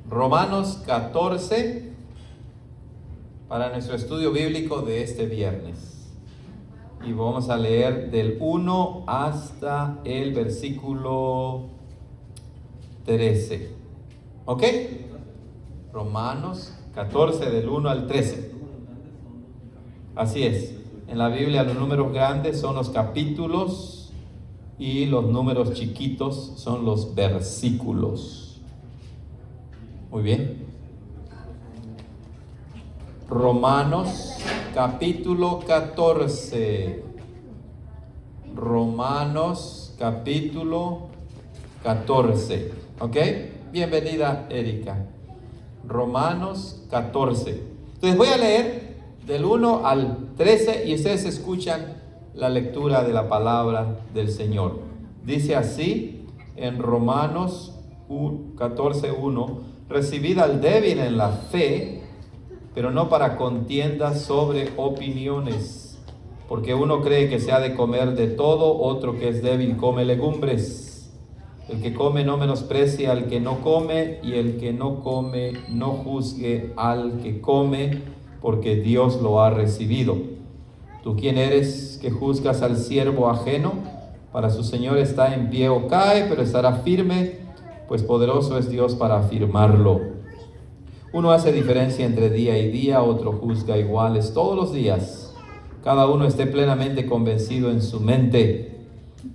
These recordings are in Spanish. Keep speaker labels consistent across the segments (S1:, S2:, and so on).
S1: Romanos 14 para nuestro estudio bíblico de este viernes. Y vamos a leer del 1 hasta el versículo 13. ¿Ok? Romanos 14 del 1 al 13. Así es. En la Biblia los números grandes son los capítulos y los números chiquitos son los versículos. Muy bien. Romanos capítulo 14. Romanos capítulo 14. ¿Ok? Bienvenida, Erika. Romanos 14. Entonces voy a leer del 1 al 13 y ustedes escuchan la lectura de la palabra del Señor. Dice así en Romanos 14:1: recibid al débil en la fe, pero no para contiendas sobre opiniones, porque uno cree que se ha de comer de todo, otro que es débil come legumbres. El que come no menosprecie al que no come, y el que no come no juzgue al que come, porque Dios lo ha recibido. ¿Tú quién eres que juzgas al siervo ajeno? Para su Señor está en pie o cae, pero estará firme, pues poderoso es Dios para afirmarlo. Uno hace diferencia entre día y día, otro juzga iguales todos los días. Cada uno esté plenamente convencido en su mente.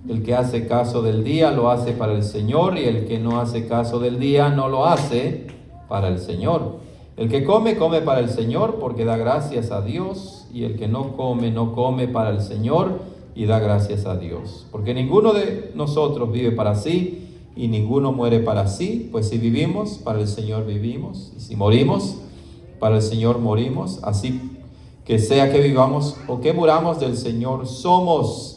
S1: El que hace caso del día lo hace para el Señor, y el que no hace caso del día no lo hace para el Señor. El que come, come para el Señor, porque da gracias a Dios, y el que no come para el Señor, y da gracias a Dios. Porque ninguno de nosotros vive para sí, y ninguno muere para sí, pues si vivimos, para el Señor vivimos, y si morimos, para el Señor morimos. Así que sea que vivamos o que muramos, del Señor somos.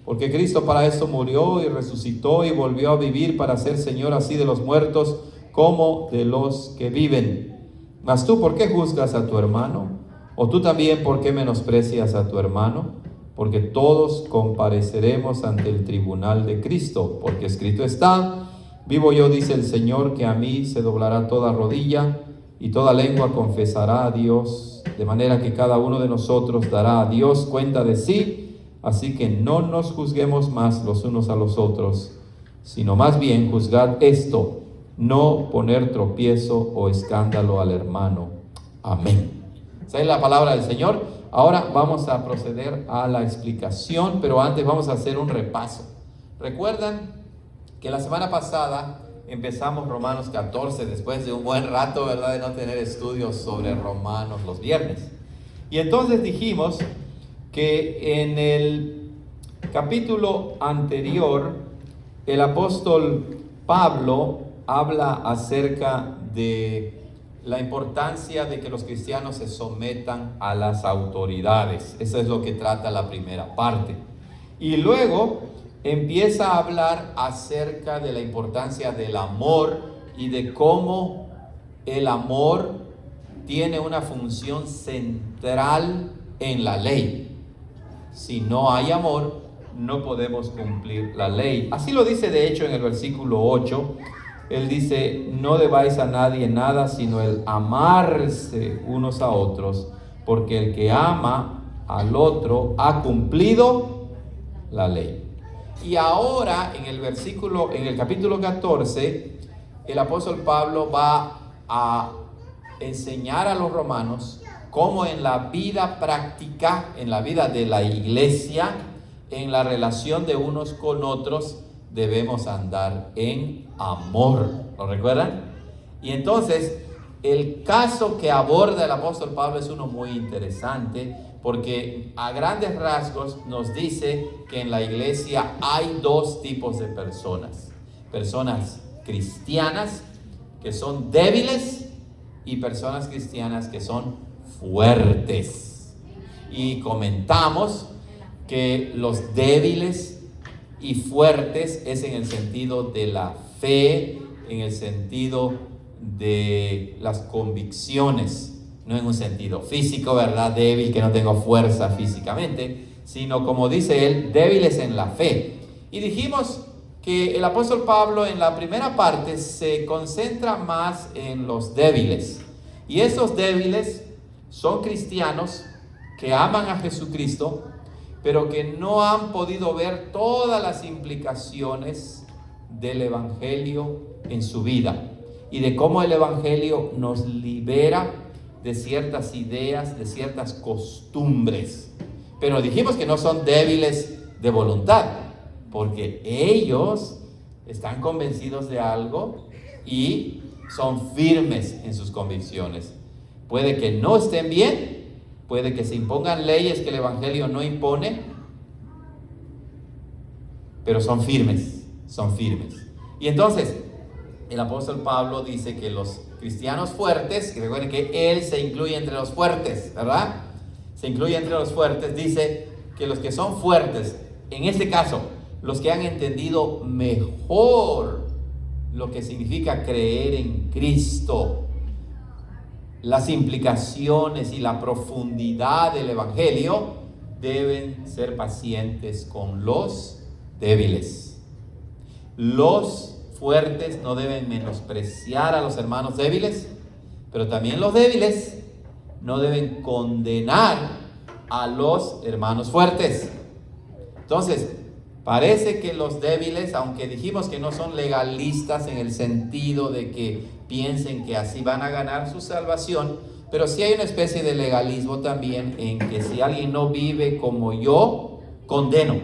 S1: Porque Cristo para esto murió y resucitó y volvió a vivir, para ser Señor así de los muertos como de los que viven. Mas tú, ¿por qué juzgas a tu hermano? ¿O tú también, por qué menosprecias a tu hermano? Porque todos compareceremos ante el tribunal de Cristo, porque escrito está: vivo yo, dice el Señor, que a mí se doblará toda rodilla y toda lengua confesará a Dios, de manera que cada uno de nosotros dará a Dios cuenta de sí. Así que no nos juzguemos más los unos a los otros, sino más bien juzgad esto: no poner tropiezo o escándalo al hermano. Amén. Esa es la palabra del Señor. Ahora vamos a proceder a la explicación, pero antes vamos a hacer un repaso. Recuerdan que la semana pasada empezamos Romanos 14, después de un buen rato, ¿verdad?, de no tener estudios sobre Romanos los viernes. Y entonces dijimos que en el capítulo anterior, el apóstol Pablo habla acerca de la importancia de que los cristianos se sometan a las autoridades. Eso es lo que trata la primera parte. Y luego empieza a hablar acerca de la importancia del amor y de cómo el amor tiene una función central en la ley. Si no hay amor, no podemos cumplir la ley. Así lo dice de hecho en el versículo 8. Él dice: no debáis a nadie nada, sino el amarse unos a otros, porque el que ama al otro ha cumplido la ley. Y ahora en el capítulo 14, el apóstol Pablo va a enseñar a los romanos cómo en la vida práctica, en la vida de la iglesia, en la relación de unos con otros, debemos andar en amor. ¿Lo recuerdan? Y entonces el caso que aborda el apóstol Pablo es uno muy interesante, porque a grandes rasgos nos dice que en la iglesia hay dos tipos de personas: personas cristianas que son débiles y personas cristianas que son fuertes. Y comentamos que los débiles y fuertes es en el sentido de la fe, en el sentido de las convicciones, no en un sentido físico, ¿verdad? Débil, que no tengo fuerza físicamente, sino, como dice él, débiles en la fe. Y dijimos que el apóstol Pablo en la primera parte se concentra más en los débiles. Y esos débiles son cristianos que aman a Jesucristo, pero que no han podido ver todas las implicaciones del Evangelio en su vida y de cómo el Evangelio nos libera de ciertas ideas, de ciertas costumbres. Pero dijimos que no son débiles de voluntad, porque ellos están convencidos de algo y son firmes en sus convicciones. Puede que no estén bien, puede que se impongan leyes que el Evangelio no impone, pero son firmes, son firmes. Y entonces, el apóstol Pablo dice que los cristianos fuertes, y recuerden que él se incluye entre los fuertes, ¿verdad? Se incluye entre los fuertes, dice que los que son fuertes, en este caso, los que han entendido mejor lo que significa creer en Cristo, las implicaciones y la profundidad del Evangelio, deben ser pacientes con los débiles. Los fuertes no deben menospreciar a los hermanos débiles, pero también los débiles no deben condenar a los hermanos fuertes. Entonces, parece que los débiles, aunque dijimos que no son legalistas en el sentido de que piensen que así van a ganar su salvación, pero sí hay una especie de legalismo también en que si alguien no vive como yo, condeno.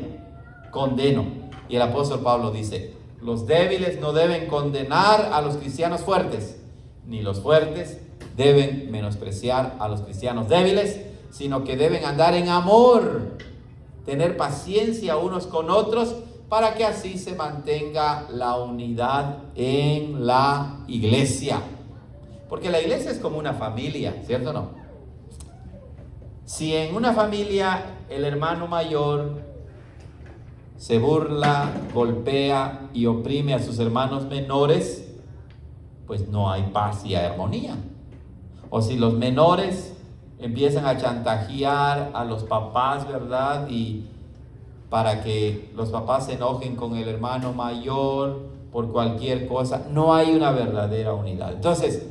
S1: Y el apóstol Pablo dice, los débiles no deben condenar a los cristianos fuertes, ni los fuertes deben menospreciar a los cristianos débiles, sino que deben andar en amor, tener paciencia unos con otros, para que así se mantenga la unidad en la iglesia. Porque la iglesia es como una familia, ¿cierto o no? Si en una familia el hermano mayor se burla, golpea y oprime a sus hermanos menores, pues no hay paz y armonía. O si los menores empiezan a chantajear a los papás, ¿verdad? Y para que los papás se enojen con el hermano mayor por cualquier cosa, no hay una verdadera unidad. Entonces,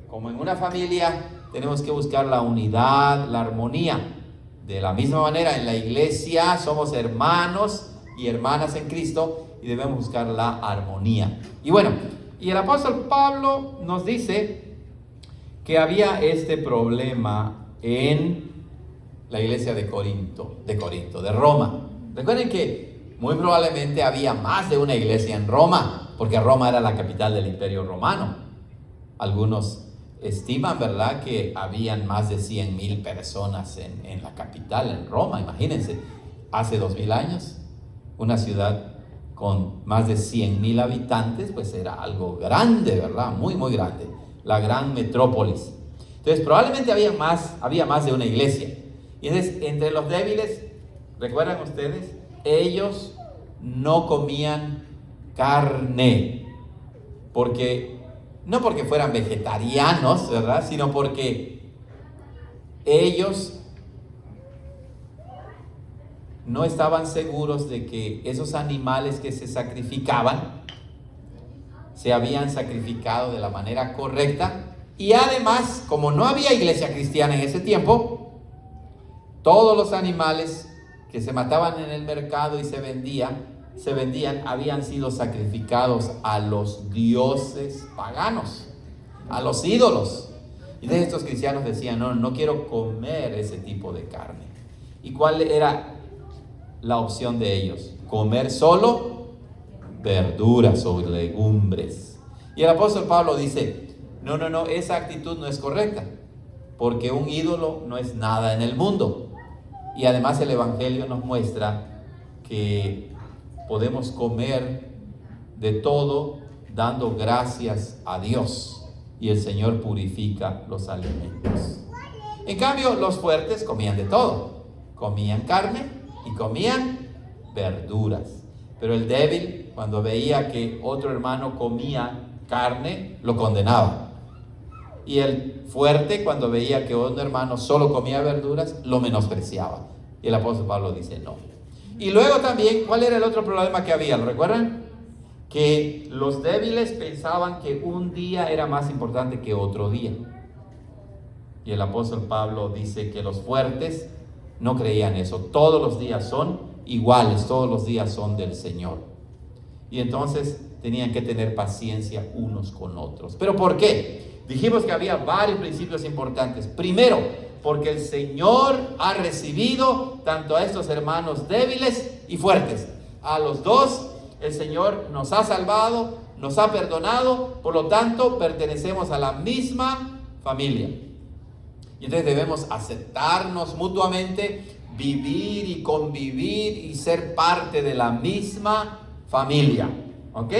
S1: como en una familia, tenemos que buscar la unidad, la armonía. De la misma manera, en la iglesia somos hermanos y hermanas en Cristo y debemos buscar la armonía. Y bueno, y el apóstol Pablo nos dice que había este problema en la iglesia de Roma. Recuerden que muy probablemente había más de una iglesia en Roma, porque Roma era la capital del Imperio Romano. Algunos estiman, ¿verdad?, que habían más de 100,000 personas en la capital, en Roma. Imagínense, hace 2000 años, una ciudad con más de 100,000 habitantes, pues era algo grande, ¿verdad? Muy, muy grande. La gran metrópolis. Entonces, probablemente había más de una iglesia. Y entonces, entre los débiles, ¿recuerdan ustedes? Ellos no comían carne, no porque fueran vegetarianos, ¿verdad? Sino porque ellos no estaban seguros de que esos animales que se sacrificaban se habían sacrificado de la manera correcta. Y además, como no había iglesia cristiana en ese tiempo, todos los animales que se mataban en el mercado y se vendían, habían sido sacrificados a los dioses paganos, a los ídolos. Y de estos cristianos decían, no quiero comer ese tipo de carne. ¿Y cuál era la opción de ellos? Comer solo verduras o legumbres. Y el apóstol Pablo dice, no, esa actitud no es correcta, porque un ídolo no es nada en el mundo. Y además el Evangelio nos muestra que podemos comer de todo dando gracias a Dios, y el Señor purifica los alimentos. En cambio, los fuertes comían de todo, comían carne y comían verduras. Pero el débil, cuando veía que otro hermano comía carne, lo condenaba. Y el fuerte, cuando veía que otro hermano solo comía verduras, lo menospreciaba. Y el apóstol Pablo dice no. Y luego también, ¿cuál era el otro problema que había? ¿Lo recuerdan? que los débiles pensaban que un día era más importante que otro día. Y el apóstol Pablo dice que los fuertes no creían eso. Todos los días son iguales, todos los días son del Señor. Y entonces tenían que tener paciencia unos con otros. ¿Pero por qué? Dijimos que había varios principios importantes. Primero, porque el Señor ha recibido tanto a estos hermanos débiles y fuertes. A los dos, el Señor nos ha salvado, nos ha perdonado, por lo tanto, pertenecemos a la misma familia. Y entonces debemos aceptarnos mutuamente, vivir y convivir y ser parte de la misma familia. ¿Ok?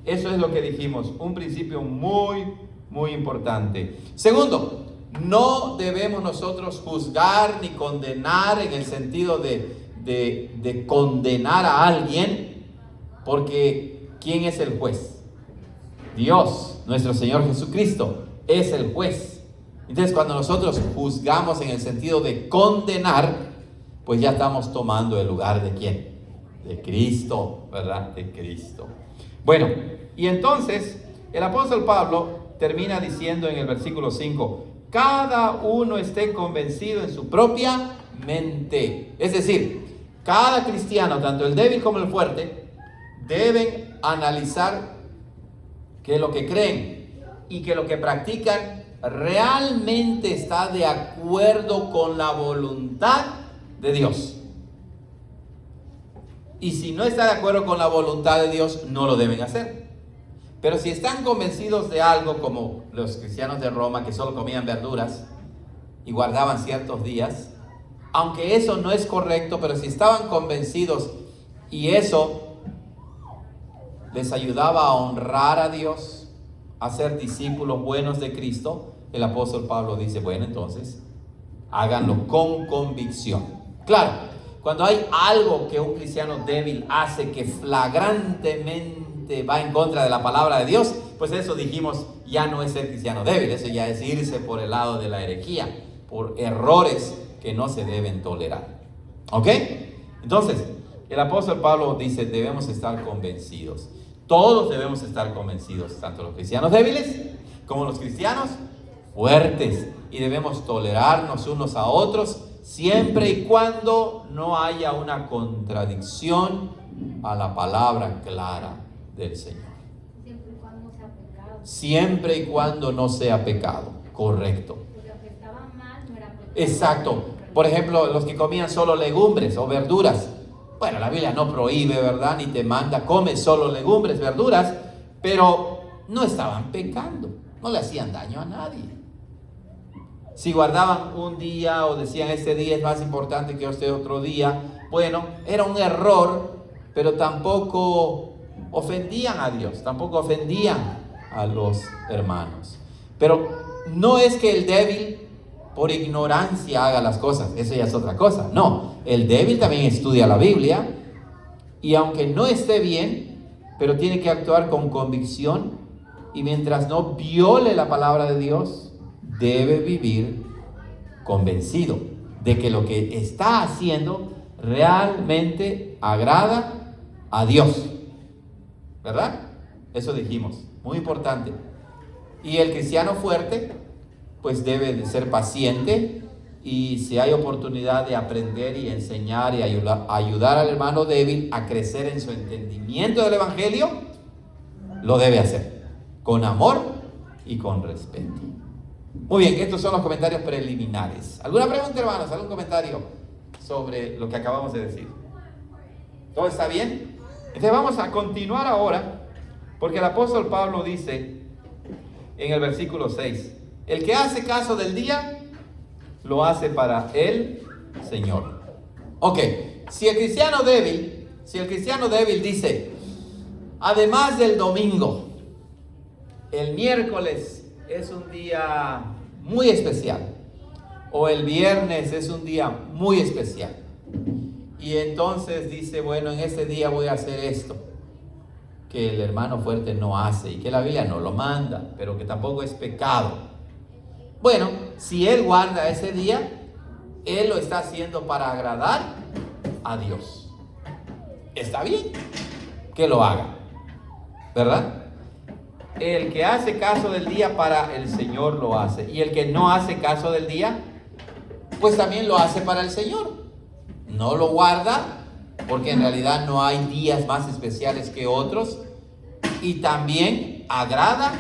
S1: Eso es lo que dijimos, un principio muy, muy importante. Segundo, no debemos nosotros juzgar ni condenar en el sentido de condenar a alguien, porque ¿quién es el juez? Dios, nuestro Señor Jesucristo, es el juez. Entonces, cuando nosotros juzgamos en el sentido de condenar, pues ya estamos tomando el lugar de ¿quién? De Cristo, ¿verdad? De Cristo. Bueno, y entonces el apóstol Pablo termina diciendo en el versículo 5, cada uno esté convencido en su propia mente. Es decir, cada cristiano, tanto el débil como el fuerte, deben analizar que lo que creen y que lo que practican realmente está de acuerdo con la voluntad de Dios. Y si no está de acuerdo con la voluntad de Dios, no lo deben hacer. Pero si están convencidos de algo, como los cristianos de Roma que solo comían verduras y guardaban ciertos días, aunque eso no es correcto, pero si estaban convencidos y eso les ayudaba a honrar a Dios, a ser discípulos buenos de Cristo, el apóstol Pablo dice, bueno, entonces háganlo con convicción. Claro, cuando hay algo que un cristiano débil hace que flagrantemente va en contra de la palabra de Dios, pues eso dijimos, ya no es ser cristiano débil, eso ya es irse por el lado de la herejía, por errores que no se deben tolerar. ¿Ok? Entonces, el apóstol Pablo dice, debemos estar convencidos. Todos debemos estar convencidos, tanto los cristianos débiles como los cristianos fuertes. Y debemos tolerarnos unos a otros siempre y cuando no haya una contradicción a la palabra clara del Señor.
S2: Siempre y cuando sea pecado.
S1: Siempre y cuando no sea pecado, correcto.
S2: Porque aunque estaban mal, no era pecado.
S1: Exacto. Por ejemplo, los que comían solo legumbres o verduras. Bueno, la Biblia no prohíbe, ¿verdad? Ni te manda, come solo legumbres, verduras, pero no estaban pecando, no le hacían daño a nadie. Si guardaban un día o decían este día es más importante que este otro día, bueno, era un error, pero tampoco ofendían a Dios, tampoco ofendían a los hermanos. Pero no es que el débil por ignorancia haga las cosas, eso ya es otra cosa. No, el débil también estudia la Biblia y aunque no esté bien, pero tiene que actuar con convicción y mientras no viole la palabra de Dios, debe vivir convencido de que lo que está haciendo realmente agrada a Dios, ¿verdad? Eso dijimos, muy importante. Y el cristiano fuerte pues debe de ser paciente y si hay oportunidad de aprender y enseñar y ayudar al hermano débil a crecer en su entendimiento del evangelio, lo debe hacer con amor y con respeto. Muy bien, estos son los comentarios preliminares. ¿Alguna pregunta, hermanos? ¿Algún comentario sobre lo que acabamos de decir? ¿Todo está bien? Entonces vamos a continuar ahora, porque el apóstol Pablo dice en el versículo 6, el que hace caso del día, lo hace para el Señor. Ok, si el cristiano débil dice, además del domingo, el miércoles es un día muy especial, o el viernes es un día muy especial, y entonces dice, bueno, en este día voy a hacer esto, que el hermano fuerte no hace, y que la Biblia no lo manda, pero que tampoco es pecado. Bueno, si él guarda ese día, él lo está haciendo para agradar a Dios. Está bien que lo haga. ¿verdad? El que hace caso del día para el Señor lo hace. Y el que no hace caso del día, pues también lo hace para el Señor. No lo guarda, porque en realidad no hay días más especiales que otros. Y también agrada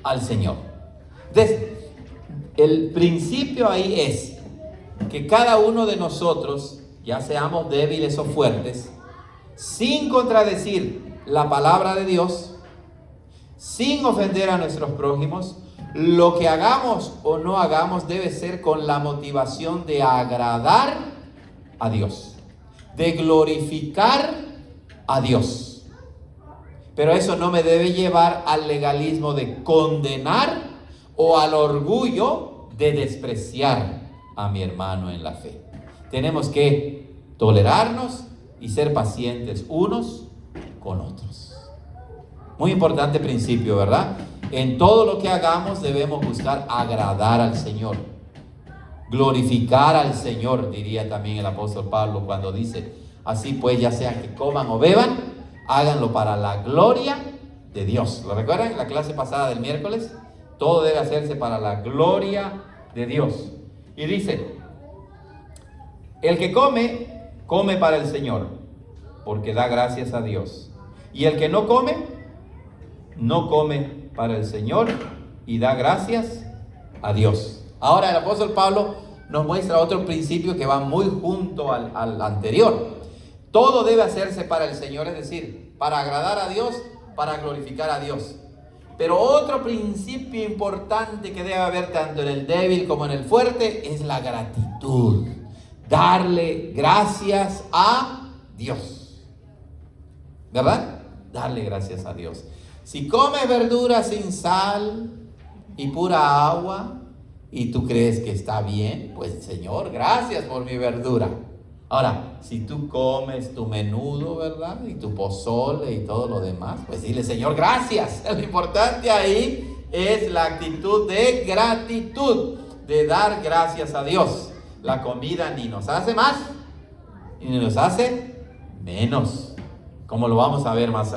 S1: al Señor. Entonces, el principio ahí es que cada uno de nosotros, ya seamos débiles o fuertes, sin contradecir la palabra de Dios, sin ofender a nuestros prójimos, lo que hagamos o no hagamos debe ser con la motivación de agradar a Dios, de glorificar a Dios. Pero eso no me debe llevar al legalismo de condenar o al orgullo de despreciar a mi hermano en la fe. Tenemos que tolerarnos y ser pacientes unos con otros. Muy importante principio, ¿verdad? En todo lo que hagamos debemos buscar agradar al Señor, glorificar al Señor, diría también el apóstol Pablo cuando dice: así pues, ya sea que coman o beban, háganlo para la gloria de Dios. ¿Lo recuerdan en la clase pasada del miércoles? Todo debe hacerse para la gloria de Dios. Y dice: el que come, come para el Señor, porque da gracias a Dios. Y el que no come, no come para el Señor y da gracias a Dios. Ahora el apóstol Pablo nos muestra otro principio que va muy junto al anterior. Todo debe hacerse para el Señor, es decir, para agradar a Dios, para glorificar a Dios. Pero otro principio importante que debe haber tanto en el débil como en el fuerte es la gratitud. Darle gracias a Dios, ¿verdad? Darle gracias a Dios. Si comes verduras sin sal y pura agua y tú crees que está bien, pues Señor, gracias por mi verdura. Ahora, si tú comes tu menudo, ¿verdad? Y tu pozole y todo lo demás, pues dile: Señor, gracias. Lo importante ahí es la actitud de gratitud, de dar gracias a Dios. La comida ni nos hace más, ni nos hace menos, como lo vamos a ver más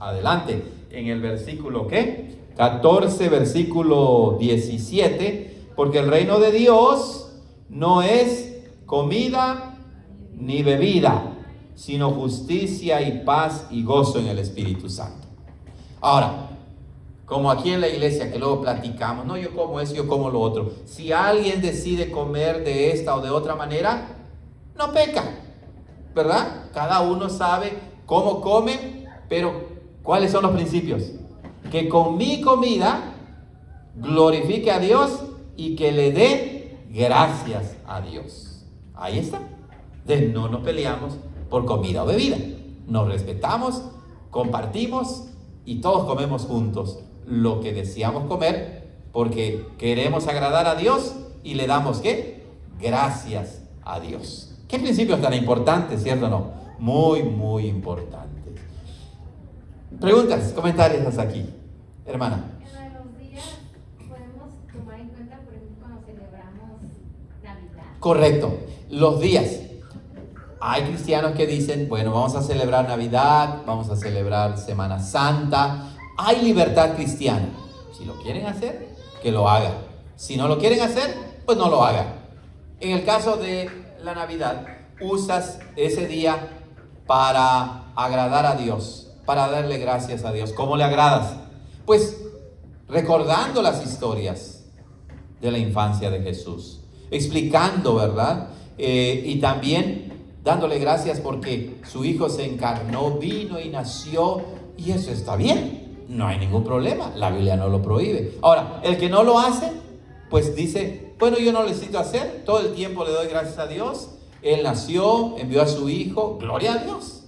S1: adelante. En el versículo, ¿qué? 14, versículo 17. Porque el reino de Dios no es comida ni bebida, sino justicia y paz y gozo en el Espíritu Santo. Ahora, como aquí en la iglesia que luego platicamos, no, yo como eso, yo como lo otro. Si alguien decide comer de esta o de otra manera, no peca, ¿verdad? Cada uno sabe cómo come, pero ¿cuáles son los principios? Que con mi comida glorifique a Dios y que le dé gracias a Dios. Ahí está. No nos peleamos por comida o bebida. Nos respetamos, compartimos y todos comemos juntos lo que deseamos comer porque queremos agradar a Dios y le damos ¿qué? Gracias a Dios. ¿Qué principios tan importantes, cierto o no? Muy, muy importantes. Preguntas, comentarios hasta aquí, hermana.
S2: En los días podemos tomar en cuenta, por ejemplo, cuando celebramos Navidad.
S1: Correcto, los días. Hay cristianos que dicen, bueno, vamos a celebrar Navidad, vamos a celebrar Semana Santa. Hay libertad cristiana. Si lo quieren hacer, que lo hagan. Si no lo quieren hacer, pues no lo hagan. En el caso de la Navidad, usas ese día para agradar a Dios, para darle gracias a Dios. ¿Cómo le agradas? Pues recordando las historias de la infancia de Jesús, explicando, ¿verdad? Y también dándole gracias porque su hijo se encarnó, vino y nació, y eso está bien, no hay ningún problema, la Biblia no lo prohíbe. Ahora, el que no lo hace, pues dice, bueno, yo no necesito hacer, todo el tiempo le doy gracias a Dios, Él nació, envió a su hijo, gloria a Dios.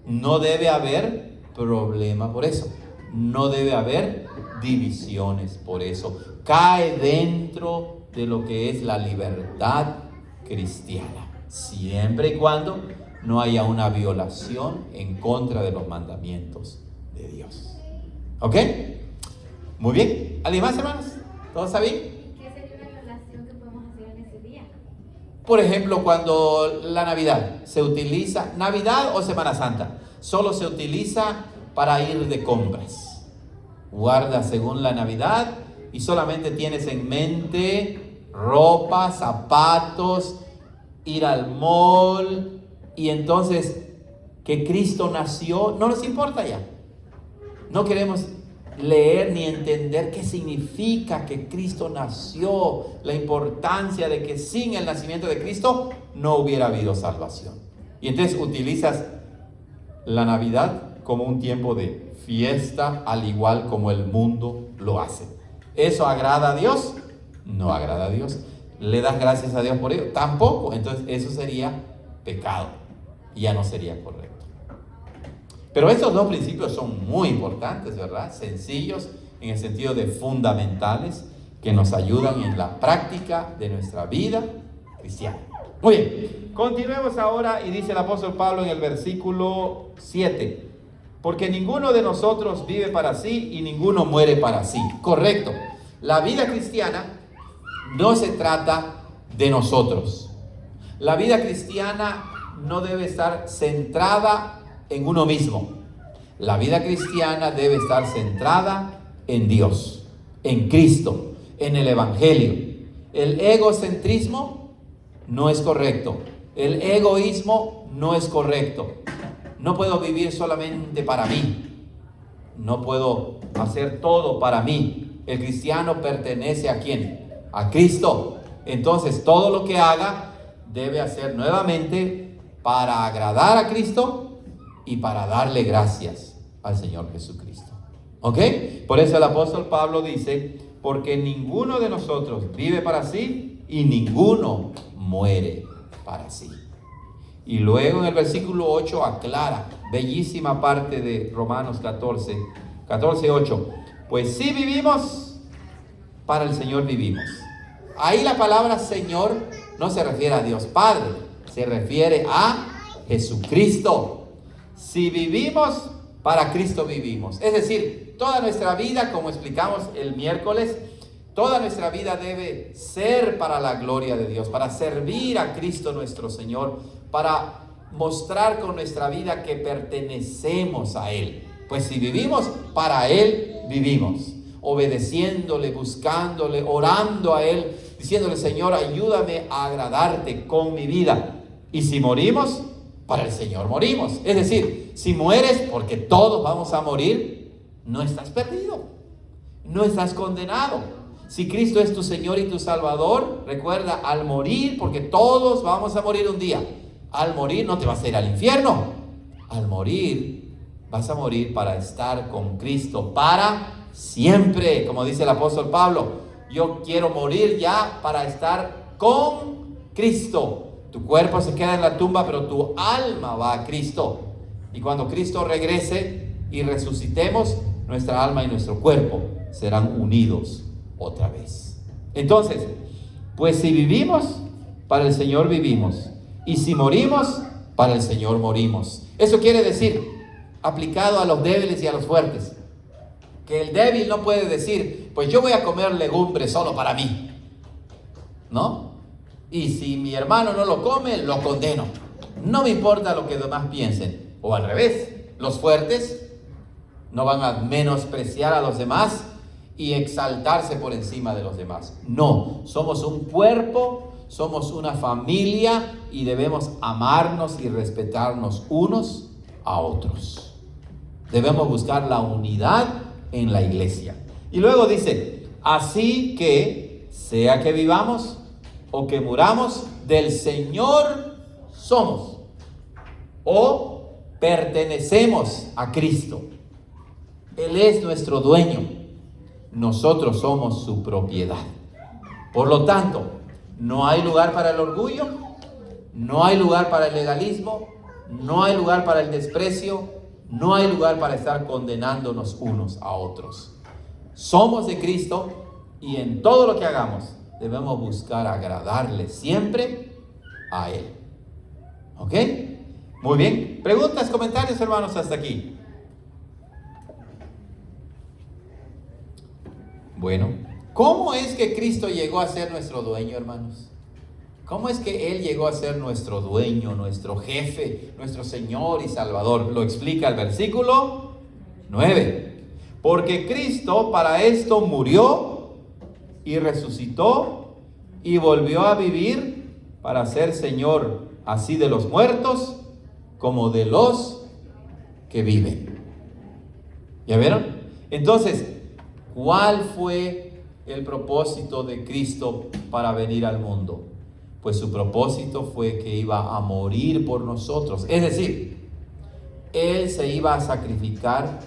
S1: No debe haber problema por eso, no debe haber divisiones por eso, cae dentro de lo que es la libertad cristiana. Siempre y cuando no haya una violación en contra de los mandamientos de Dios. ¿Ok? Muy bien. ¿Alguien más, hermanos? ¿Todo está bien?
S2: ¿Qué sería una violación que podemos hacer en ese día?
S1: Por ejemplo, cuando la Navidad se utiliza, Navidad o Semana Santa, solo se utiliza para ir de compras. Guardas según la Navidad y solamente tienes en mente ropa, zapatos, ir al mall, y entonces que Cristo nació, no nos importa ya. No queremos leer ni entender qué significa que Cristo nació, la importancia de que sin el nacimiento de Cristo no hubiera habido salvación. Y entonces utilizas la Navidad como un tiempo de fiesta, al igual como el mundo lo hace. ¿Eso agrada a Dios? No agrada a Dios. ¿Le das gracias a Dios por ello? Tampoco. Entonces eso sería pecado, ya no sería correcto. Pero estos dos principios son muy importantes, ¿verdad? Sencillos en el sentido de fundamentales que nos ayudan en la práctica de nuestra vida cristiana. Muy bien, continuemos ahora y dice el apóstol Pablo en el versículo 7: porque ninguno de nosotros vive para sí y ninguno muere para sí. Correcto. La vida cristiana no se trata de nosotros. La vida cristiana no debe estar centrada en uno mismo. La vida cristiana debe estar centrada en Dios, en Cristo, en el Evangelio. El egocentrismo no es correcto. El egoísmo no es correcto. No puedo vivir solamente para mí. No puedo hacer todo para mí. El cristiano pertenece ¿a quién? A Cristo. Entonces todo lo que haga debe hacer nuevamente para agradar a Cristo y para darle gracias al Señor Jesucristo. ¿Ok? Por eso el apóstol Pablo dice: porque ninguno de nosotros vive para sí y ninguno muere para sí. Y luego en el versículo 8 aclara, bellísima parte de Romanos 14:8. Pues si vivimos, para el Señor vivimos. Ahí la palabra Señor no se refiere a Dios Padre, se refiere a Jesucristo. Si vivimos, para Cristo vivimos. Es decir, toda nuestra vida, como explicamos el miércoles, toda nuestra vida debe ser para la gloria de Dios, para servir a Cristo nuestro Señor, para mostrar con nuestra vida que pertenecemos a Él. Pues si vivimos, para Él vivimos, obedeciéndole, buscándole, orando a Él, diciéndole: Señor, ayúdame a agradarte con mi vida. Y si morimos, para el Señor morimos. Es decir, si mueres, porque todos vamos a morir, no estás perdido, no estás condenado. Si Cristo es tu Señor y tu Salvador, recuerda, al morir, porque todos vamos a morir un día, al morir no te vas a ir al infierno. Al morir, vas a morir para estar con Cristo para siempre. Como dice el apóstol Pablo: yo quiero morir ya para estar con Cristo. Tu cuerpo se queda en la tumba, pero tu alma va a Cristo. Y cuando Cristo regrese y resucitemos, nuestra alma y nuestro cuerpo serán unidos otra vez. Entonces, pues si vivimos, para el Señor vivimos. Y si morimos, para el Señor morimos. Eso quiere decir, aplicado a los débiles y a los fuertes, que el débil no puede decir: pues yo voy a comer legumbres solo para mí, ¿no? Y si mi hermano no lo come, lo condeno. No me importa lo que los demás piensen. O al revés, los fuertes no van a menospreciar a los demás y exaltarse por encima de los demás. No, somos un cuerpo, somos una familia y debemos amarnos y respetarnos unos a otros. Debemos buscar la unidad en la iglesia. Y luego dice: así que, sea que vivamos o que muramos, del Señor somos, o pertenecemos a Cristo. Él es nuestro dueño, nosotros somos su propiedad. Por lo tanto, no hay lugar para el orgullo, no hay lugar para el legalismo, no hay lugar para el desprecio, no hay lugar para estar condenándonos unos a otros. Somos de Cristo y en todo lo que hagamos debemos buscar agradarle siempre a Él. ¿Ok? Muy bien. ¿Preguntas, comentarios, hermanos, hasta aquí? Bueno, ¿cómo es que Cristo llegó a ser nuestro dueño, hermanos? ¿Cómo es que Él llegó a ser nuestro dueño, nuestro jefe, nuestro Señor y Salvador? Lo explica el versículo 9. Porque Cristo para esto murió y resucitó y volvió a vivir para ser Señor así de los muertos como de los que viven. ¿Ya vieron? Entonces, ¿cuál fue el propósito de Cristo para venir al mundo? Pues su propósito fue que iba a morir por nosotros. Es decir, Él se iba a sacrificar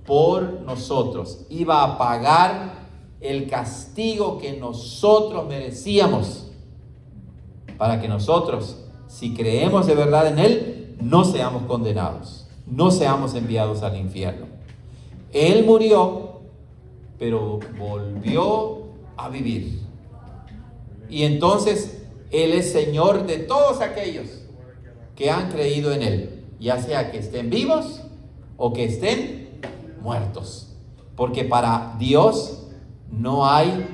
S1: por nosotros. Iba a pagar el castigo que nosotros merecíamos, para que nosotros, si creemos de verdad en Él, no seamos condenados, no seamos enviados al infierno. Él murió, pero volvió a vivir. Y entonces Él es Señor de todos aquellos que han creído en Él, ya sea que estén vivos o que estén muertos. Porque para Dios no hay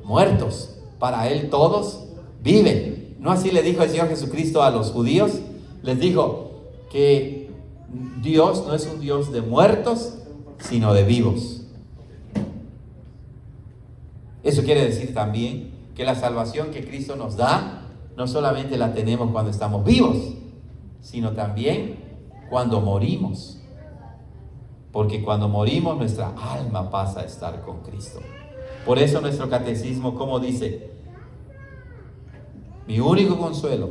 S1: muertos, para Él todos viven. ¿No así le dijo el Señor Jesucristo a los judíos? Les dijo que Dios no es un Dios de muertos, sino de vivos. Eso quiere decir también que la salvación que Cristo nos da, no solamente la tenemos cuando estamos vivos, sino también cuando morimos. Porque cuando morimos, nuestra alma pasa a estar con Cristo. Por eso nuestro catecismo, como dice, mi único consuelo,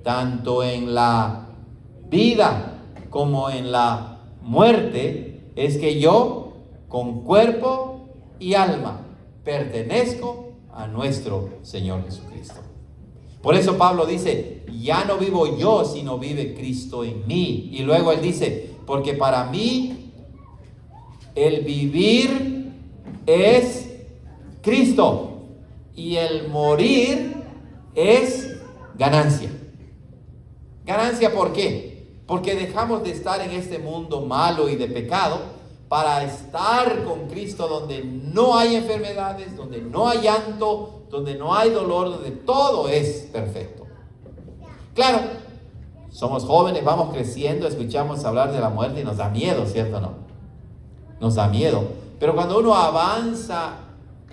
S1: tanto en la vida como en la muerte, es que yo, con cuerpo y alma, pertenezco a nuestro Señor Jesucristo. Por eso Pablo dice, ya no vivo yo, sino vive Cristo en mí. Y luego él dice, porque para mí el vivir es Cristo y el morir es ganancia. ¿Ganancia por qué? Porque dejamos de estar en este mundo malo y de pecado para estar con Cristo, donde no hay enfermedades, donde no hay llanto, donde no hay dolor, donde todo es perfecto. Claro, somos jóvenes, vamos creciendo, escuchamos hablar de la muerte y nos da miedo, ¿cierto o no? Nos da miedo. Pero cuando uno avanza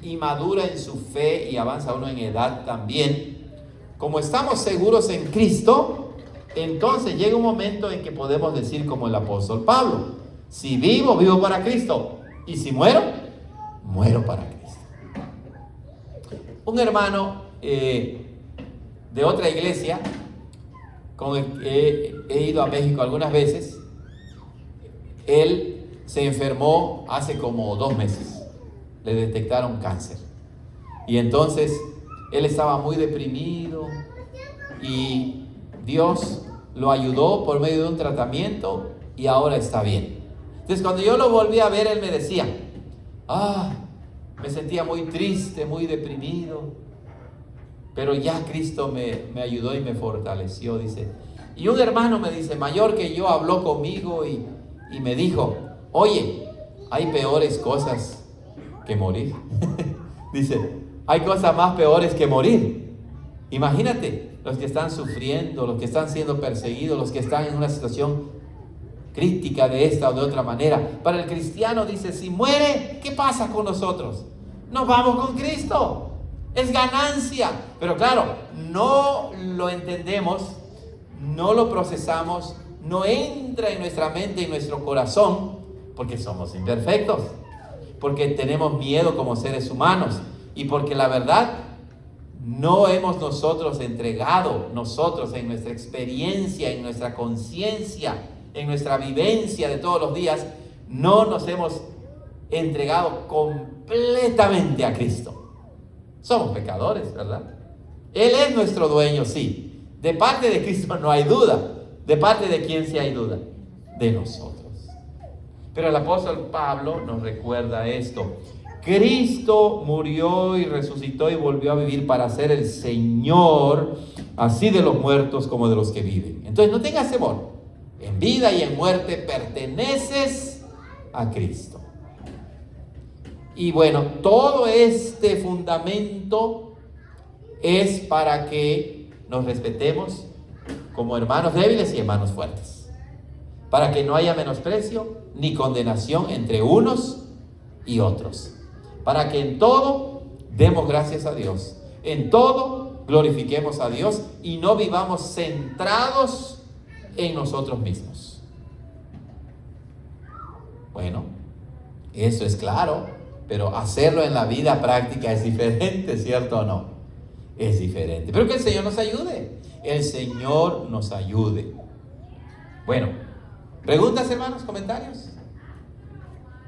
S1: y madura en su fe y avanza uno en edad también, como estamos seguros en Cristo, entonces llega un momento en que podemos decir como el apóstol Pablo, si vivo, vivo para Cristo, y si muero, muero para Cristo. Un hermano de otra iglesia, con el que he ido a México algunas veces, él se enfermó hace como 2 meses, le detectaron cáncer, y entonces él estaba muy deprimido, y Dios lo ayudó por medio de un tratamiento, y ahora está bien. Entonces cuando yo lo volví a ver, él me decía, me sentía muy triste, muy deprimido, pero ya Cristo me ayudó y me fortaleció, dice. Y un hermano me dice, mayor que yo, habló conmigo y me dijo, oye, hay peores cosas que morir. Dice, hay cosas más peores que morir. Imagínate, los que están sufriendo, los que están siendo perseguidos, los que están en una situación crítica de esta o de otra manera. Para el cristiano dice, si muere, ¿qué pasa con nosotros? Nos vamos con Cristo, es ganancia. Pero claro, no lo entendemos, no lo procesamos, no entra en nuestra mente y nuestro corazón, porque somos imperfectos, porque tenemos miedo como seres humanos, y porque la verdad no hemos nosotros entregado, nosotros en nuestra experiencia, en nuestra conciencia, en nuestra vivencia de todos los días, no nos hemos entregado completamente a Cristo. Somos pecadores, ¿verdad? Él es nuestro dueño, sí. De parte de Cristo no hay duda. ¿De parte de quién sí hay duda? De nosotros. Pero el apóstol Pablo nos recuerda esto. Cristo murió y resucitó y volvió a vivir para ser el Señor, así de los muertos como de los que viven. Entonces no tengas temor. En vida y en muerte perteneces a Cristo. Y bueno, todo este fundamento es para que nos respetemos como hermanos débiles y hermanos fuertes. para que no haya menosprecio ni condenación entre unos y otros, para que en todo demos gracias a Dios, en todo glorifiquemos a Dios y no vivamos centrados en nosotros mismos. Bueno, eso es claro, pero hacerlo en la vida práctica es diferente, ¿cierto o no? Es diferente. Pero que el Señor nos ayude. El Señor nos ayude. Bueno, preguntas, hermanos, comentarios.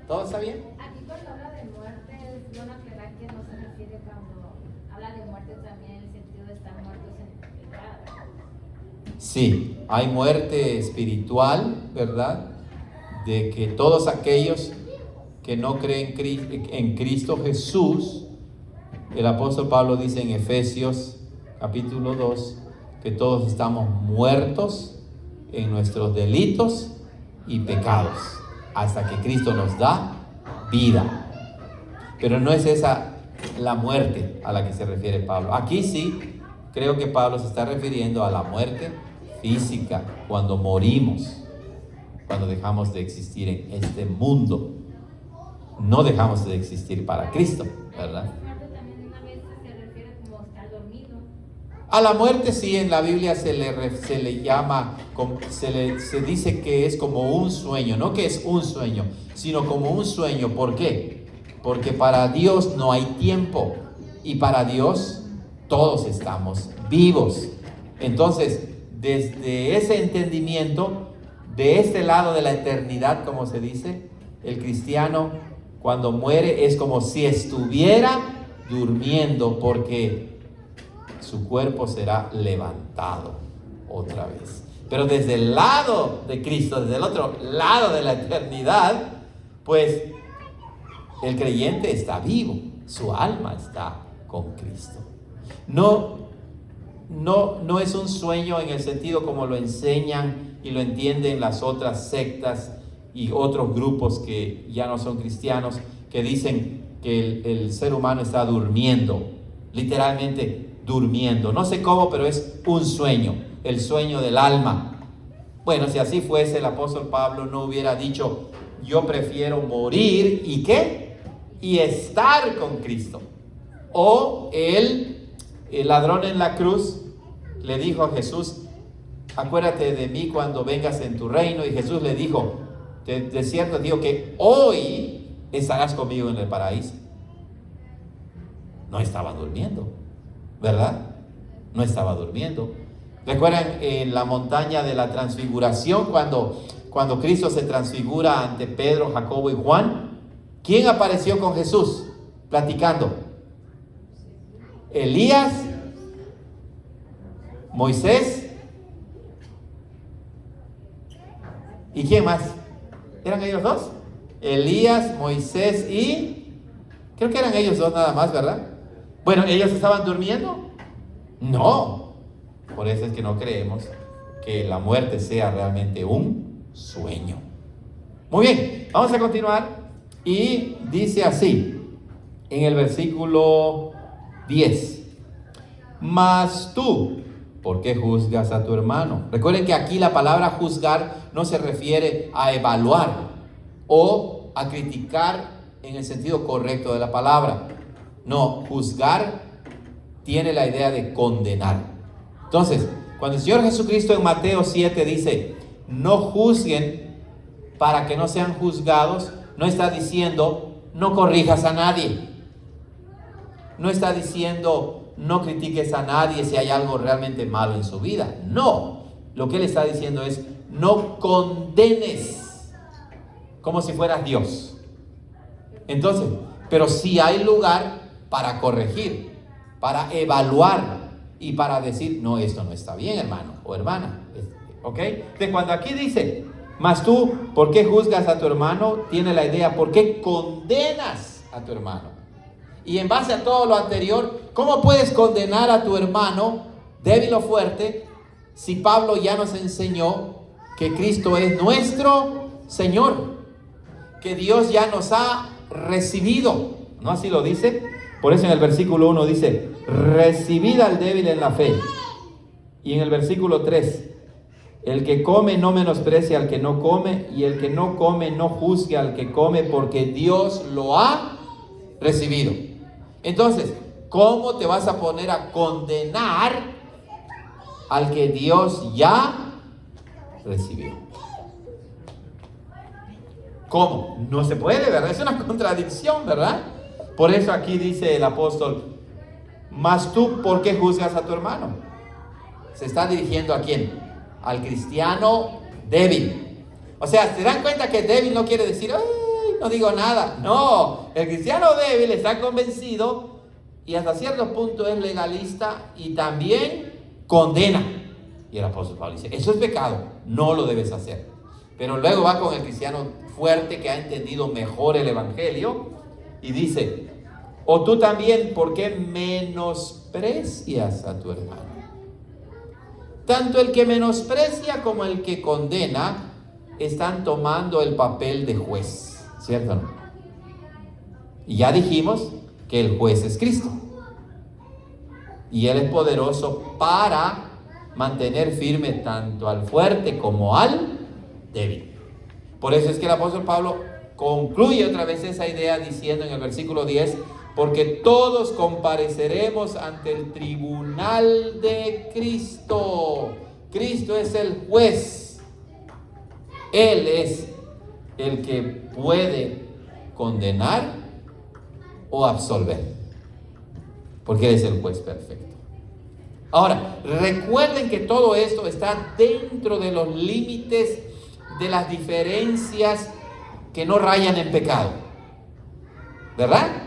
S1: ¿Todo está bien?
S2: Aquí cuando habla de muerte, es bueno aclarar que no se refiere cuando habla de muerte también en el sentido de estar muertos en el pecado.
S1: Sí, hay muerte espiritual, ¿verdad? De que todos aquellos que no creen en Cristo Jesús, el apóstol Pablo dice en Efesios capítulo 2, que todos estamos muertos en nuestros delitos y pecados, hasta que Cristo nos da vida. Pero no es esa la muerte a la que se refiere Pablo. Aquí sí, creo que Pablo se está refiriendo a la muerte física, cuando morimos, cuando dejamos de existir en este mundo. No dejamos de existir para Cristo, ¿verdad?
S2: También una vez se refiere como estar dormido.
S1: A la muerte sí, en la Biblia se le llama, se dice que es como un sueño, no que es un sueño, sino como un sueño. ¿Por qué? Porque para Dios no hay tiempo y para Dios todos estamos vivos. Entonces, desde ese entendimiento, de este lado de la eternidad, como se dice, el cristiano cuando muere es como si estuviera durmiendo, porque su cuerpo será levantado otra vez. Pero desde el lado de Cristo, desde el otro lado de la eternidad, pues el creyente está vivo, su alma está con Cristo. No es un sueño en el sentido como lo enseñan y lo entienden las otras sectas y otros grupos que ya no son cristianos, que dicen que el ser humano está durmiendo, literalmente durmiendo. No sé cómo, pero es un sueño, el sueño del alma. Bueno, si así fuese, el apóstol Pablo no hubiera dicho, yo prefiero morir, ¿y qué? Y estar con Cristo. O el ladrón en la cruz le dijo a Jesús, acuérdate de mí cuando vengas en tu reino. Y Jesús le dijo, de cierto digo que hoy estarás conmigo en el paraíso. No estaba durmiendo, ¿verdad? No estaba durmiendo. ¿Recuerdan en la montaña de la transfiguración cuando Cristo se transfigura ante Pedro, Jacobo y Juan? ¿Quién apareció con Jesús platicando? Elías, Moisés, ¿y quién más? ¿Eran ellos dos? Elías, Moisés y... creo que eran ellos dos nada más, ¿verdad? Bueno, ¿ellos estaban durmiendo? No. Por eso es que no creemos que la muerte sea realmente un sueño. Muy bien, vamos a continuar. Y dice así, en el versículo 10. Mas tú, ¿por qué juzgas a tu hermano? Recuerden que aquí la palabra juzgar no se refiere a evaluar o a criticar en el sentido correcto de la palabra. No, juzgar tiene la idea de condenar. Entonces, cuando el Señor Jesucristo en Mateo 7 dice, no juzguen para que no sean juzgados, no está diciendo, no corrijas a nadie. No está diciendo, no critiques a nadie si hay algo realmente malo en su vida. No, lo que Él está diciendo es, no condenes como si fueras Dios. Entonces, pero sí hay lugar para corregir, para evaluar y para decir, no, esto no está bien, hermano o hermana. ¿Ok? Entonces, cuando aquí dice, mas tú, ¿por qué juzgas a tu hermano? Tiene la idea, ¿por qué condenas a tu hermano? Y en base a todo lo anterior, ¿cómo puedes condenar a tu hermano, débil o fuerte, si Pablo ya nos enseñó que Cristo es nuestro Señor? Que Dios ya nos ha recibido. ¿No así lo dice? Por eso en el versículo 1 dice, recibid al débil en la fe. Y en el versículo 3, El que come no menosprecia al que no come, y el que no come no juzgue al que come, porque Dios lo ha recibido. Entonces, ¿cómo te vas a poner a condenar al que Dios ya recibió? ¿Cómo? No se puede, ¿verdad? Es una contradicción, ¿verdad? Por eso aquí dice el apóstol: mas tú, ¿por qué juzgas a tu hermano? Se está dirigiendo ¿a quién? Al cristiano débil. O sea, ¿se dan cuenta que débil no quiere decir, ay, no digo nada? No, el cristiano débil está convencido y hasta cierto punto es legalista y también condena. Y el apóstol Pablo dice, eso es pecado, no lo debes hacer. Pero luego va con el cristiano fuerte que ha entendido mejor el evangelio y dice, o tú también, ¿por qué menosprecias a tu hermano? Tanto el que menosprecia como el que condena están tomando el papel de juez, ¿cierto o no? Y ya dijimos que el juez es Cristo. Y Él es poderoso para mantener firme tanto al fuerte como al débil. Por eso es que el apóstol Pablo concluye otra vez esa idea diciendo en el versículo 10, porque todos compareceremos ante el tribunal de Cristo. Cristo es el juez. Él es el que puede condenar o absolver, porque Él es el juez perfecto. Ahora, recuerden que todo esto está dentro de los límites de las diferencias que no rayan en pecado, ¿verdad?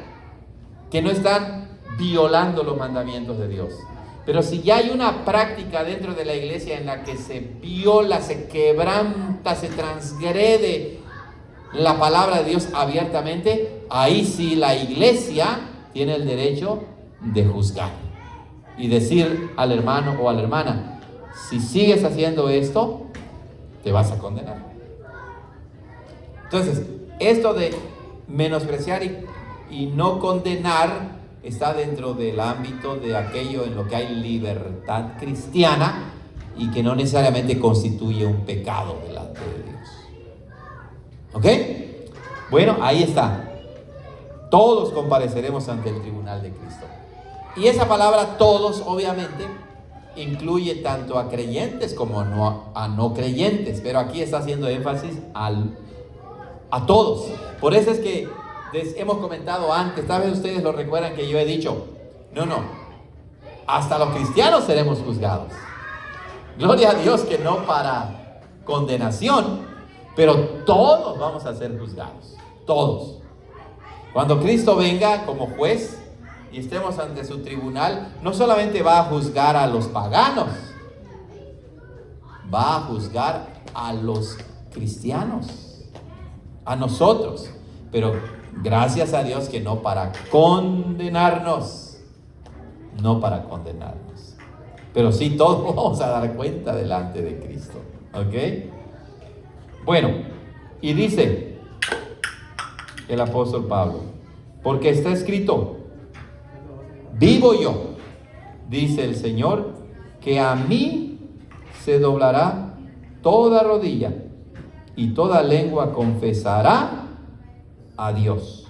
S1: Que no están violando los mandamientos de Dios. Pero si ya hay una práctica dentro de la iglesia en la que se viola, se quebranta, se transgrede la palabra de Dios abiertamente, ahí sí la iglesia tiene el derecho de juzgar y decir al hermano o a la hermana, si sigues haciendo esto, te vas a condenar. Entonces, esto de menospreciar y no condenar está dentro del ámbito de aquello en lo que hay libertad cristiana y que no necesariamente constituye un pecado delante de Dios. ¿Ok? Bueno, ahí está. Todos compareceremos ante el tribunal de Cristo. Y esa palabra todos obviamente incluye tanto a creyentes como a no creyentes, pero aquí está haciendo énfasis a todos. Por eso es que hemos comentado antes, tal vez ustedes lo recuerdan que yo he dicho, no, hasta los cristianos seremos juzgados. Gloria a Dios que no para condenación, pero todos vamos a ser juzgados, todos. Cuando Cristo venga como juez y estemos ante su tribunal, no solamente va a juzgar a los paganos, va a juzgar a los cristianos, a nosotros, pero gracias a Dios que no para condenarnos, pero sí todos vamos a dar cuenta delante de Cristo, ¿ok? Bueno, y dice el apóstol Pablo, porque está escrito, vivo yo, dice el Señor, que a mí se doblará toda rodilla y toda lengua confesará a Dios.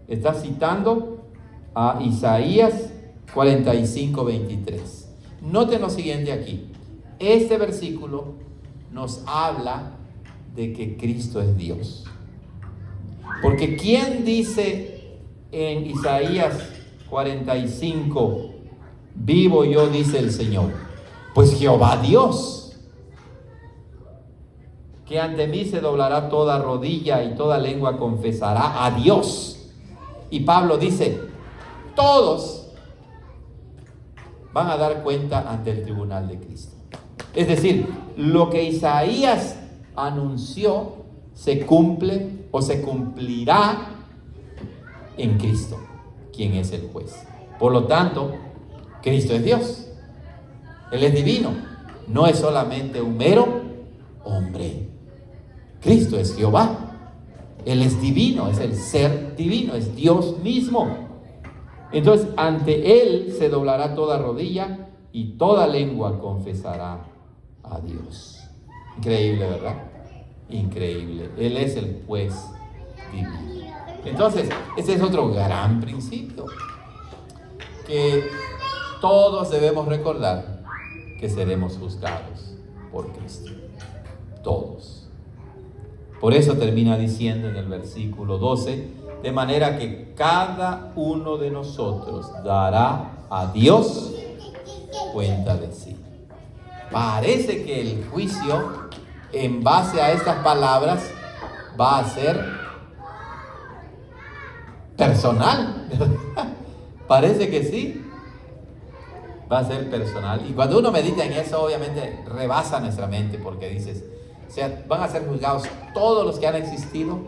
S1: Está citando a Isaías 45:23. Noten lo siguiente aquí. Este versículo nos habla de que Cristo es Dios. Porque ¿quién dice en Isaías 45, vivo yo, dice el Señor? Pues Jehová Dios. Que ante mí se doblará toda rodilla y toda lengua confesará a Dios. Y Pablo dice, todos van a dar cuenta ante el tribunal de Cristo. Es decir, lo que Isaías anunció se cumple o se cumplirá en Cristo, quien es el juez. Por lo tanto, Cristo es Dios. Él es divino. No es solamente un mero hombre. Cristo es Jehová. Él es divino, es el ser divino, es Dios mismo. Entonces, ante Él se doblará toda rodilla y toda lengua confesará a Dios. Increíble, ¿verdad? Increíble. Él es el juez divino. Entonces, ese es otro gran principio que todos debemos recordar, que seremos juzgados por Cristo. Todos. Por eso termina diciendo en el versículo 12, de manera que cada uno de nosotros dará a Dios cuenta de sí. Parece que el juicio, en base a estas palabras, va a ser personal. Parece que sí. Va a ser personal. Y cuando uno medita en eso, obviamente rebasa nuestra mente, porque dices, o sea, van a ser juzgados todos los que han existido,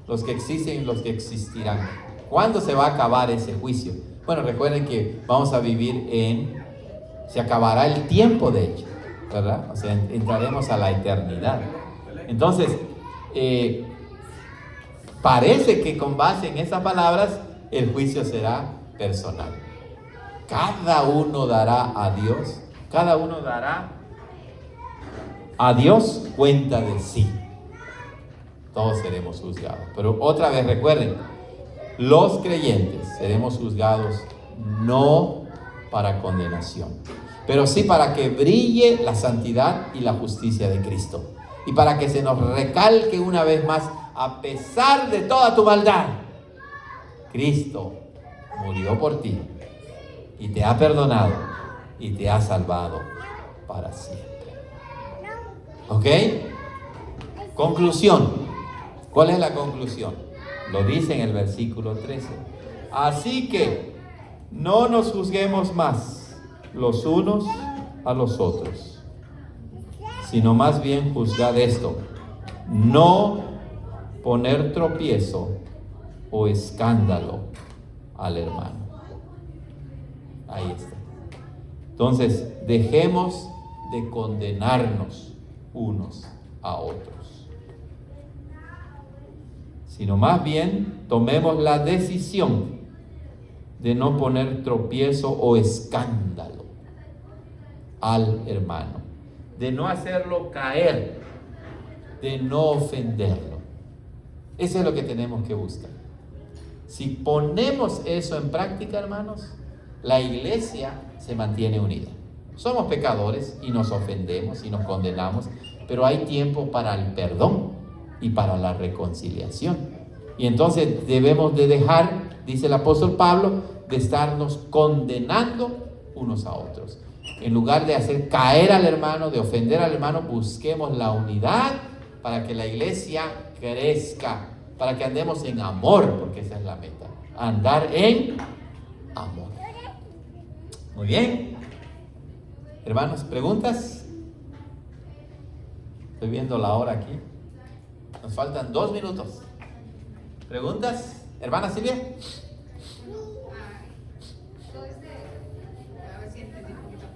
S1: los que existen y los que existirán. ¿Cuándo se va a acabar ese juicio? Bueno, recuerden que vamos a vivir se acabará el tiempo, de hecho, ¿verdad? O sea, entraremos a la eternidad. Entonces, parece que con base en esas palabras, el juicio será personal. Cada uno dará a Dios cuenta de sí. Todos seremos juzgados. Pero otra vez recuerden, los creyentes seremos juzgados no para condenación, pero sí para que brille la santidad y la justicia de Cristo. Y para que se nos recalque una vez más, a pesar de toda tu maldad, Cristo murió por ti y te ha perdonado y te ha salvado para siempre. ¿Ok? Conclusión. ¿Cuál es la conclusión? Lo dice en el versículo 13. Así que no nos juzguemos más los unos a los otros, sino más bien juzgad esto: no poner tropiezo o escándalo al hermano. Ahí está. Entonces, dejemos de condenarnos unos a otros, sino más bien tomemos la decisión de no poner tropiezo o escándalo al hermano, de no hacerlo caer, de no ofenderlo. Eso es lo que tenemos que buscar. Si ponemos eso en práctica, hermanos, la iglesia se mantiene unida. Somos pecadores y nos ofendemos y nos condenamos, pero hay tiempo para el perdón y para la reconciliación. Y entonces debemos de dejar, dice el apóstol Pablo, de estarnos condenando unos a otros. En lugar de hacer caer al hermano, de ofender al hermano, busquemos la unidad para que la iglesia crezca, para que andemos en amor, porque esa es la meta, andar en amor. Muy bien. Hermanos, ¿preguntas? Estoy viendo la hora aquí. Nos faltan 2 minutos. ¿Preguntas? Hermana Silvia.
S3: A ver si entendí un poquito.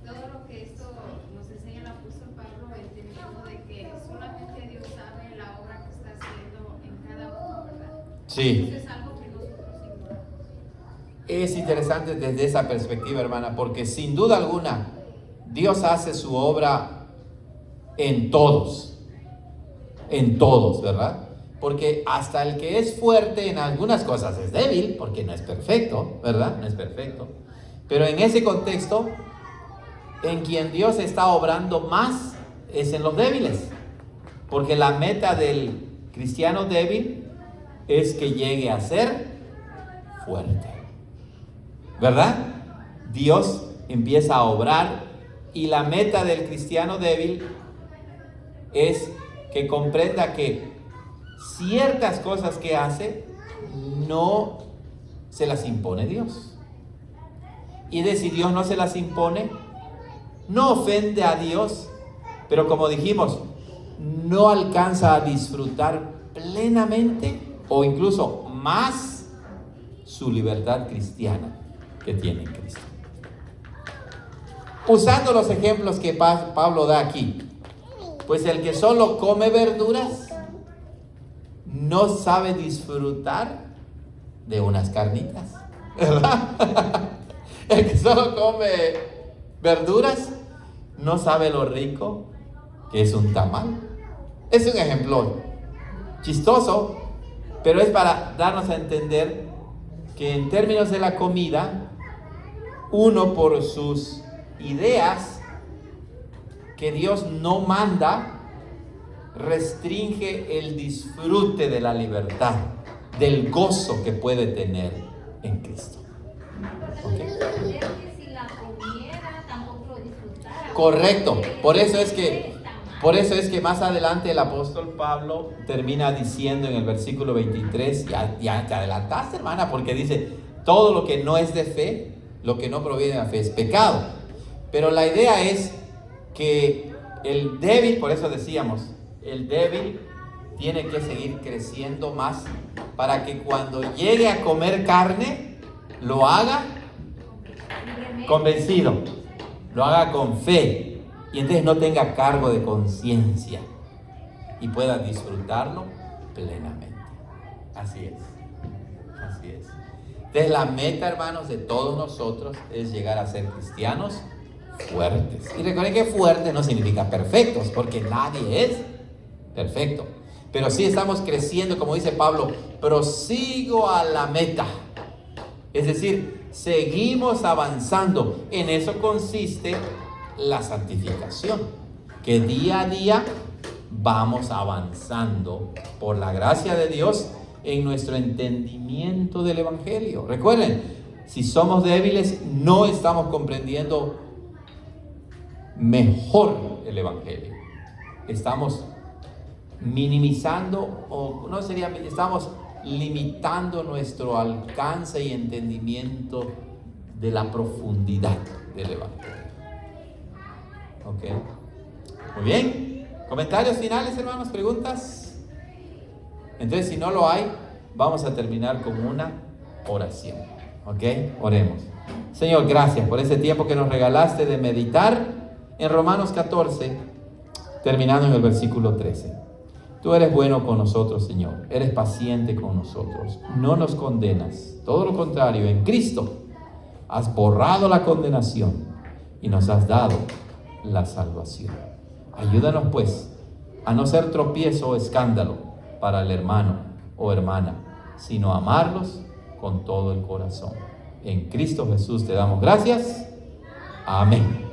S3: Todo lo que esto nos enseña el apóstol Pablo, entendiendo de que solamente Dios sabe la obra que está haciendo en cada uno, ¿verdad?
S1: Sí.
S3: Eso es algo que nosotros ignoramos.
S1: Es interesante desde esa perspectiva, hermana, porque sin duda alguna Dios hace su obra en todos, ¿verdad? Porque hasta el que es fuerte en algunas cosas es débil, porque no es perfecto, ¿verdad? No es perfecto. Pero en ese contexto, en quien Dios está obrando más es en los débiles, porque la meta del cristiano débil es que llegue a ser fuerte, ¿verdad? Dios empieza a obrar y la meta del cristiano débil es que comprenda que ciertas cosas que hace no se las impone Dios. Y de si Dios no se las impone, no ofende a Dios, pero como dijimos, no alcanza a disfrutar plenamente o incluso más su libertad cristiana que tiene en Cristo. Usando los ejemplos que Pablo da aquí, pues el que solo come verduras no sabe disfrutar de unas carnitas, ¿verdad? El que solo come verduras no sabe lo rico ¿Qué es un tamal? Es un ejemplo chistoso, pero es para darnos a entender que en términos de la comida, uno por sus ideas que Dios no manda, restringe el disfrute de la libertad, del gozo que puede tener en Cristo.
S2: Porque no quiere entender que si la comiera tampoco lo disfrutara.
S1: Correcto, por eso es que más adelante el apóstol Pablo termina diciendo en el versículo 23, ya te adelantaste, hermana, porque dice, todo lo que no es de fe, lo que no proviene de la fe es pecado. Pero la idea es que el débil, por eso decíamos, el débil tiene que seguir creciendo más para que cuando llegue a comer carne, lo haga convencido, lo haga con fe, y entonces no tenga cargo de conciencia y pueda disfrutarlo plenamente. Así es. Entonces la meta, hermanos, de todos nosotros es llegar a ser cristianos fuertes. Y recuerden que fuerte no significa perfectos, porque nadie es perfecto. Pero sí estamos creciendo, como dice Pablo, prosigo a la meta. Es decir, seguimos avanzando. En eso consiste la santificación, que día a día vamos avanzando por la gracia de Dios en nuestro entendimiento del Evangelio. Recuerden, si somos débiles, no estamos comprendiendo mejor el Evangelio. Estamos minimizando, estamos limitando nuestro alcance y entendimiento de la profundidad del Evangelio. ¿Ok? Muy bien. ¿Comentarios finales, hermanos? ¿Preguntas? Entonces, si no lo hay, vamos a terminar con una oración. ¿Ok? Oremos. Señor, gracias por ese tiempo que nos regalaste de meditar en Romanos 14, terminando en el versículo 13. Tú eres bueno con nosotros, Señor. Eres paciente con nosotros. No nos condenas. Todo lo contrario, en Cristo has borrado la condenación y nos has dado la salvación. Ayúdanos, pues, a no ser tropiezo o escándalo para el hermano o hermana, sino amarlos con todo el corazón. En Cristo Jesús te damos gracias. Amén.